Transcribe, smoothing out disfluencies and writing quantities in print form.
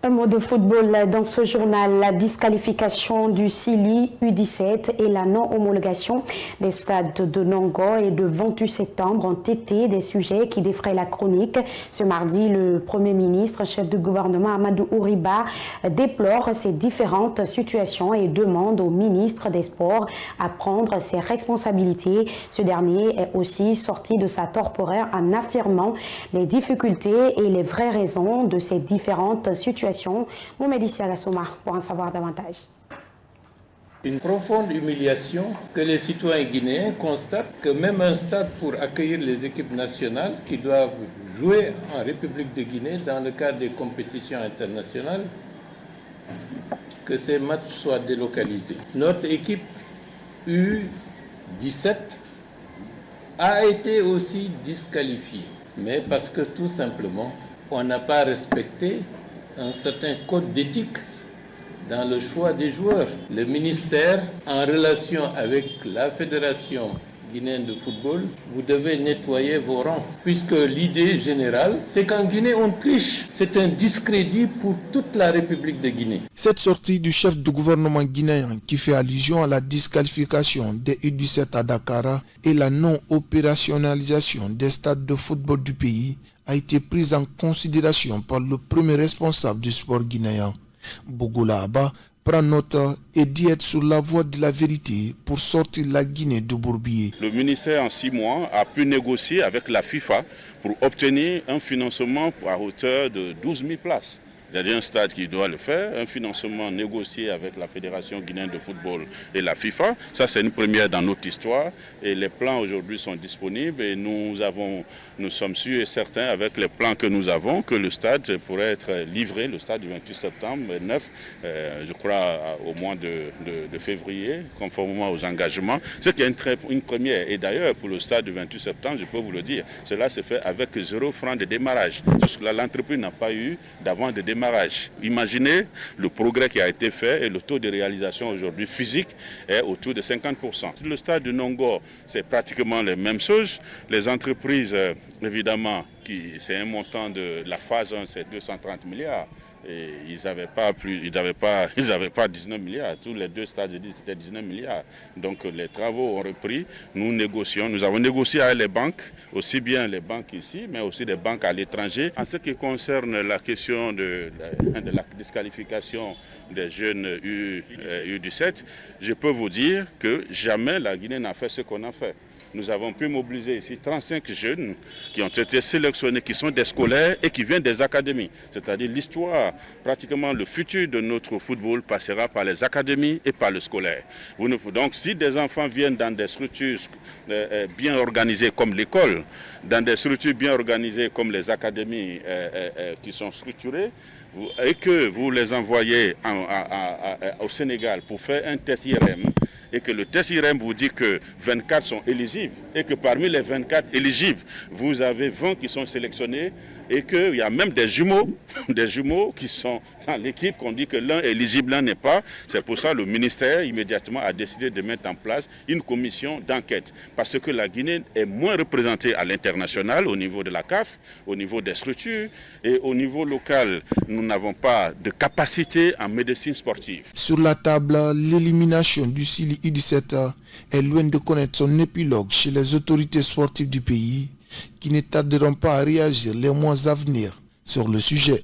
Un mot de football dans ce journal, la disqualification du Sili U17 et la non-homologation des stades de Nongo et de 28 septembre ont été des sujets qui défraient la chronique. Ce mardi, le Premier ministre, chef de gouvernement Amadou Ouriba, déplore ces différentes situations et demande au ministre des Sports à prendre ses responsabilités. Ce dernier est aussi sorti de sa torpeur en affirmant les difficultés et les vraies raisons de ces différentes situations. Mohamed Issa Gassoma pour en savoir davantage. Une profonde humiliation que les citoyens guinéens constatent que même un stade pour accueillir les équipes nationales qui doivent jouer en République de Guinée dans le cadre des compétitions internationales, que ces matchs soient délocalisés. Notre équipe U17 a été aussi disqualifiée, mais parce que tout simplement, on n'a pas respecté un certain code d'éthique dans le choix des joueurs. Le ministère, en relation avec la Fédération guinéenne de football, vous devez nettoyer vos rangs, puisque l'idée générale, c'est qu'en Guinée, on triche. C'est un discrédit pour toute la République de Guinée. Cette sortie du chef de gouvernement guinéen qui fait allusion à la disqualification des U17 à Dakar et la non-opérationnalisation des stades de football du pays a été prise en considération par le premier responsable du sport guinéen. Bogola Abba prend note et dit être sur la voie de la vérité pour sortir la Guinée du bourbier. Le ministère, en 6 mois, a pu négocier avec la FIFA pour obtenir un financement à hauteur de 12 000 places. Il y a un stade qui doit le faire, un financement négocié avec la Fédération guinéenne de football et la FIFA. Ça, c'est une première dans notre histoire. Et les plans aujourd'hui sont disponibles et nous sommes sûrs et certains, avec les plans que nous avons, que le stade pourrait être livré, le stade du 28 septembre 9, je crois, au mois de février, conformément aux engagements. Ce qui est une première. Et d'ailleurs, pour le stade du 28 septembre, je peux vous le dire, cela se fait avec 0 francs de démarrage. Jusque-là, l'entreprise n'a pas eu d'avant de démarrage. Imaginez le progrès qui a été fait et le taux de réalisation aujourd'hui physique est autour de 50%. Le stade de Nongo, c'est pratiquement les mêmes choses. Les entreprises, évidemment, c'est un montant de la phase 1, c'est 230 milliards. Et ils n'avaient pas 19 milliards. Tous les deux stades, c'était 19 milliards. Donc les travaux ont repris. Nous négocions. Nous avons négocié avec les banques, aussi bien les banques ici, mais aussi les banques à l'étranger. En ce qui concerne la question de la disqualification des jeunes U17, je peux vous dire que jamais la Guinée n'a fait ce qu'on a fait. Nous avons pu mobiliser ici 35 jeunes qui ont été sélectionnés, qui sont des scolaires et qui viennent des académies. C'est-à-dire l'histoire, pratiquement le futur de notre football passera par les académies et par le scolaire. Donc si des enfants viennent dans des structures bien organisées comme l'école, dans des structures bien organisées comme les académies qui sont structurées, et que vous les envoyez au Sénégal pour faire un test IRM, et que le test IRM vous dit que 24 sont éligibles, et que parmi les 24 éligibles, vous avez 20 qui sont sélectionnés, et qu'il y a même des jumeaux qui sont dans l'équipe, qu'on dit que l'un est éligible, l'un n'est pas. C'est pour ça que le ministère immédiatement a décidé de mettre en place une commission d'enquête. Parce que la Guinée est moins représentée à l'international, au niveau de la CAF, au niveau des structures, et au niveau local, nous n'avons pas de capacité en médecine sportive. Sur la table, l'élimination du Sili U17 est loin de connaître son épilogue chez les autorités sportives du pays, qui ne tarderont pas à réagir les mois à venir sur le sujet.